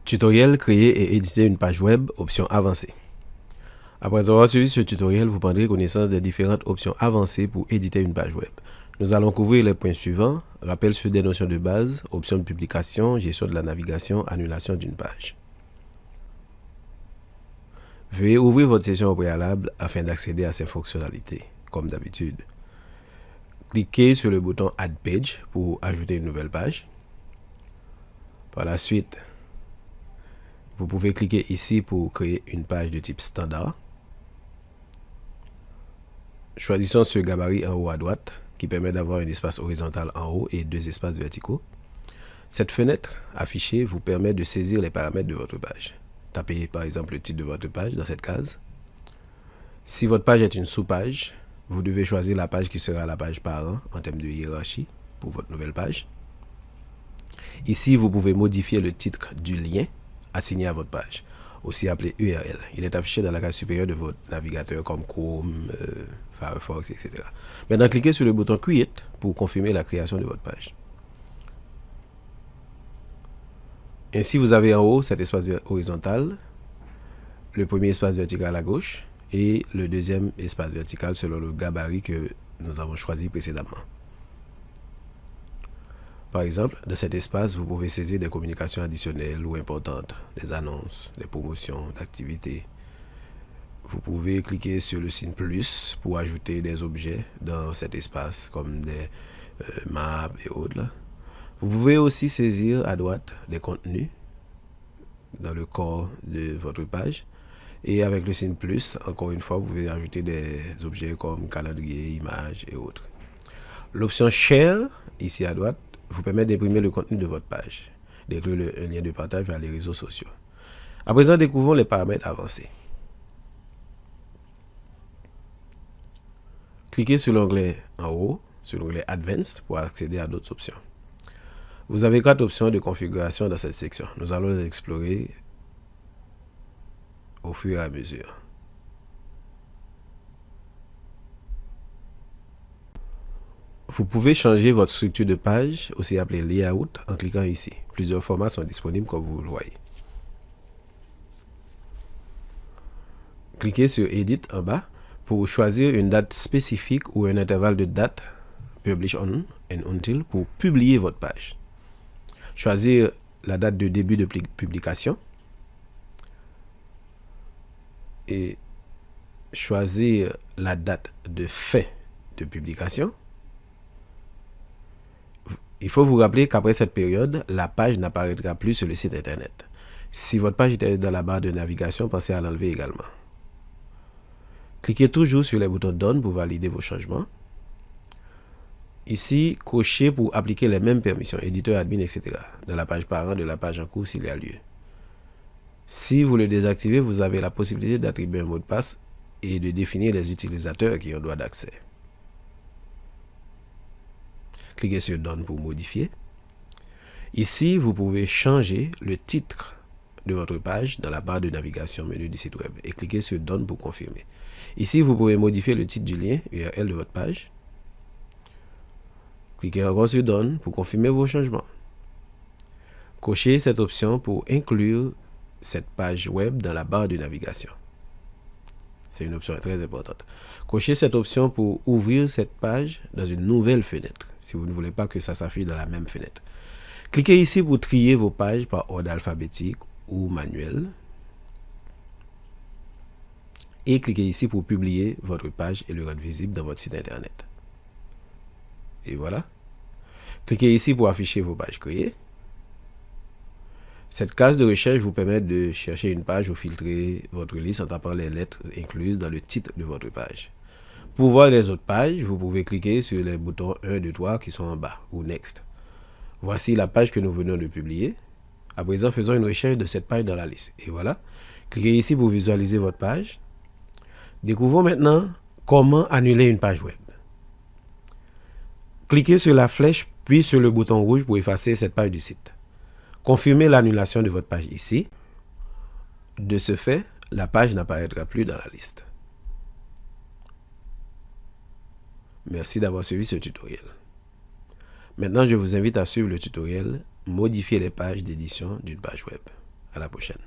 Tutoriel, créer et éditer une page web, option avancée. Après avoir suivi ce tutoriel, vous prendrez connaissance des différentes options avancées pour éditer une page web. Nous allons couvrir les points suivants: rappel sur des notions de base, options de publication, gestion de la navigation, annulation d'une page. Veuillez ouvrir votre session au préalable afin d'accéder à ces fonctionnalités, comme d'habitude. Cliquez sur le bouton Add Page pour ajouter une nouvelle page. Par la suite, vous pouvez cliquer ici pour créer une page de type standard. Choisissons ce gabarit en haut à droite qui permet d'avoir un espace horizontal en haut et deux espaces verticaux. Cette fenêtre affichée vous permet de saisir les paramètres de votre page. Tapez par exemple le titre de votre page dans cette case. Si votre page est une sous-page, vous devez choisir la page qui sera la page parent en termes de hiérarchie pour votre nouvelle page. Ici, vous pouvez modifier le titre du lien assigné à votre page, aussi appelé URL. Il est affiché dans la case supérieure de votre navigateur comme Chrome, Firefox, etc. Maintenant, cliquez sur le bouton Create pour confirmer la création de votre page. Ainsi, vous avez en haut cet espace horizontal, le premier espace vertical à gauche et le deuxième espace vertical selon le gabarit que nous avons choisi précédemment. Par exemple, dans cet espace, vous pouvez saisir des communications additionnelles ou importantes, des annonces, des promotions, d'activités. Vous pouvez cliquer sur le signe plus pour ajouter des objets dans cet espace, comme des maps et autres. Vous pouvez aussi saisir à droite des contenus dans le corps de votre page. Et avec le signe plus, encore une fois, vous pouvez ajouter des objets comme calendrier, images et autres. L'option Share, ici à droite, vous permet d'imprimer le contenu de votre page, d'inclure un lien de partage vers les réseaux sociaux. À présent, découvrons les paramètres avancés. Cliquez sur l'onglet en haut, sur l'onglet Advanced pour accéder à d'autres options. Vous avez 4 options de configuration dans cette section. Nous allons les explorer au fur et à mesure. Vous pouvez changer votre structure de page, aussi appelée layout, en cliquant ici. Plusieurs formats sont disponibles comme vous le voyez. Cliquez sur Edit en bas pour choisir une date spécifique ou un intervalle de date, Publish on and until, pour publier votre page. Choisir la date de début de publication et choisir la date de fin de publication. Il faut vous rappeler qu'après cette période, la page n'apparaîtra plus sur le site internet. Si votre page était dans la barre de navigation, pensez à l'enlever également. Cliquez toujours sur les boutons Done pour valider vos changements. Ici, cochez pour appliquer les mêmes permissions, éditeur, admin, etc. dans la page parent de la page en cours s'il y a lieu. Si vous le désactivez, vous avez la possibilité d'attribuer un mot de passe et de définir les utilisateurs qui ont droit d'accès. Cliquez sur Done pour modifier. Ici, vous pouvez changer le titre de votre page dans la barre de navigation menu du site web et cliquez sur Done pour confirmer. Ici, vous pouvez modifier le titre du lien URL de votre page. Cliquez encore sur Done pour confirmer vos changements. Cochez cette option pour inclure cette page web dans la barre de navigation. C'est une option très importante. Cochez cette option pour ouvrir cette page dans une nouvelle fenêtre, si vous ne voulez pas que ça s'affiche dans la même fenêtre. Cliquez ici pour trier vos pages par ordre alphabétique ou manuel. Et cliquez ici pour publier votre page et le rendre visible dans votre site internet. Et voilà. Cliquez ici pour afficher vos pages créées. Cette case de recherche vous permet de chercher une page ou filtrer votre liste en tapant les lettres incluses dans le titre de votre page. Pour voir les autres pages, vous pouvez cliquer sur les boutons 1, 2, 3 qui sont en bas ou Next. Voici la page que nous venons de publier. À présent, faisons une recherche de cette page dans la liste. Et voilà. Cliquez ici pour visualiser votre page. Découvrons maintenant comment annuler une page web. Cliquez sur la flèche puis sur le bouton rouge pour effacer cette page du site. Confirmez l'annulation de votre page ici. De ce fait, la page n'apparaîtra plus dans la liste. Merci d'avoir suivi ce tutoriel. Maintenant, je vous invite à suivre le tutoriel « Modifier les pages d'édition d'une page web ». À la prochaine.